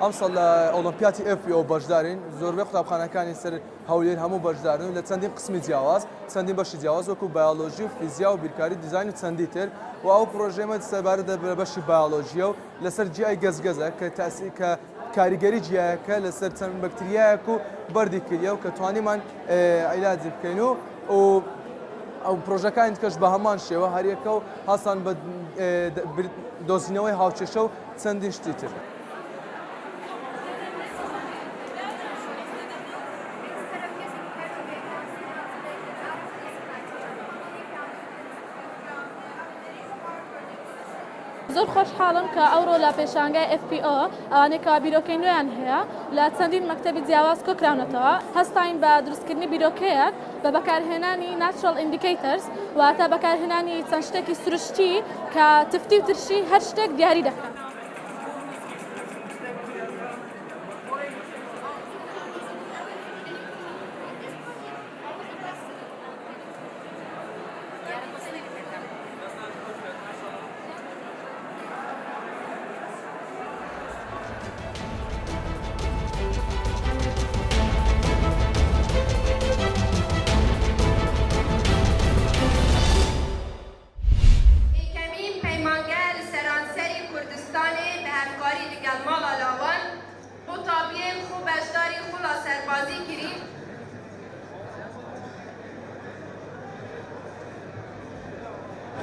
ئەمسەڵ لە ئۆلۆمپیاتی FPO بەشدارین زۆربەی قوتابخانەکانی سەر هەولێر هەموو بەشدارن لە چەندین قسمی جیاواز چەندین بەشی جیاواز وەکو بایۆلۆژی و فیزیا و بیرکاری دیزاین و چەندی تر و ئەو پرۆژەمە سەربارە دەبێت بەشی بایۆلۆژیە و لەسەر جیای گەزگەزە کە کاریگەری جیایەکە لەسەر چەند بەکتریایەک و بەردی کردیە و کە توانیمان عیلاجی بکەین و ئەو پرۆژەکانی کەش بە هەمان شێوە هەریەکە و هەستان بە دۆزینەوەی هاوچێشە و چەندین شتی تر. زۆر خۆشحاڵم کە ئەوڕۆ لە پێشانگای FPO ئەوانەی کە بیرۆکەی نوێیان هەیە لە چەندین مەکتەبی جیاواز کۆکراونەتەوە هەستاین بە دروستکردنی بیرۆکەیەک بە بەکارهێنانی natural indicators واتە بەکارهێنانی چەند شتێکی سروشتی کە تفتی و ترشی هەر شتێک دیاری دەکەن.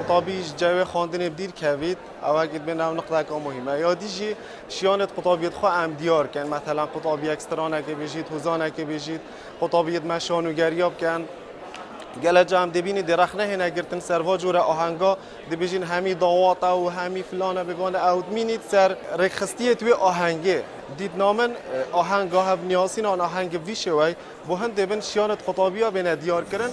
قطابیش جای خواندن بدیر کوید اول که بین نقطه که مهمه یا دیجی شیانت قطابیت خو ام دیار کن مثلا قطابی اکسترانه که بجید حوزانه که بجید قطابیت مشانوگریاب کن گله جام دبینی درخت نه نگرتن سروا جوره آهنگا دبیجین همی دعوات و همی فلانه بگونه اوت مینید سر رخصتیه توی آهنگه دید نامن آهنگا هف نیاسین آن آهنگ ویشه وی با هند دبن شیانت خطابیا بین دیار کردن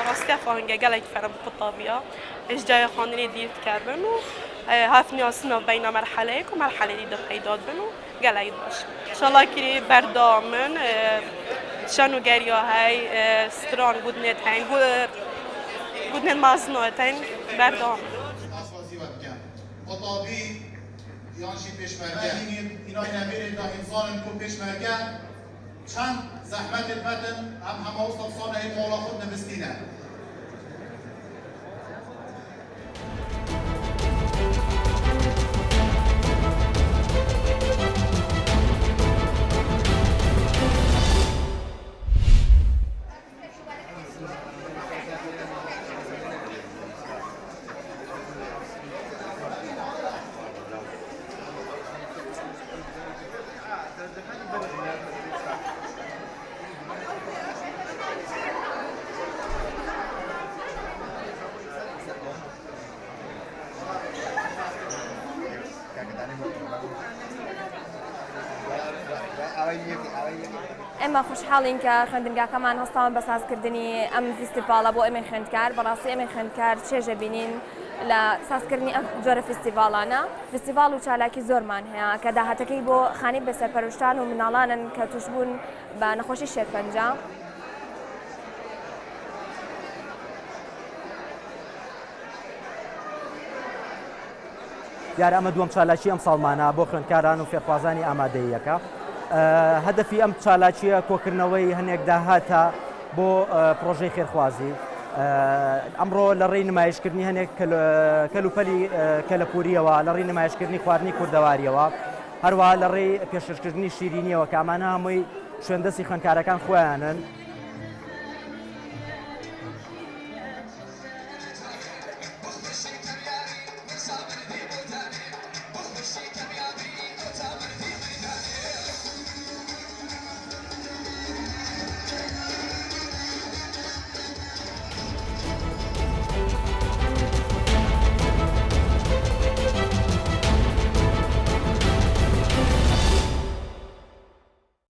راستی فهنگه گلک فرم خطابیا ايش جاي خانني ديت كاربنو هافني اصلا بين مرحله و مرحله دي پیداد بنو گلک باش ان شاء الله كري بردامن شانو گریا های ستران گودنت هن گودنت مازنوت هن بردام خطابی یانشی پیشمرگه اینا نمیره تا انسان کو پیشمرگه چند زحمت بدن همه وسط صانع مولا خود نبستینه ئێمە خوشحاڵین کە خوێندنگاکەمان هەستاون بە سازکردنی ئەم فیستیڤالە بۆ ئێمە خوێندکار بەڕاستی ئێمە خوێندکار چێژە بینین لە سازکردنی ئەم جۆرە فیستیڤالانە فیستیڤال و چالاکی زۆرمان هەیە کە داهاتەکەی بۆ خانی بەسەرپەرشتان و مناڵانن کە توش بوون بە نەخۆشی شێرپەنجە دیارە ئەمە دووەم چالاکی ئەم ساڵمانە بۆ خوێندکاران و فێرخوازانی ئامادەییەکە هەدەفی ئەم چالاکیە کۆکردنەوەی هەنێک داهاتە بۆ پرۆژەی خێرخوازی ئەمڕۆ لە ڕێی نمایشکردنی هەنێک کەلوپەلی کەلەپوریەوە لە ڕێی نمایشکردنی خواردنی کوردەواریەوە هەروەها لە ڕێی پێشکەشکردنی شیرینیەوە کە ئەمانە هەمووی شوێندەستی خوێندکارەکان خۆیانن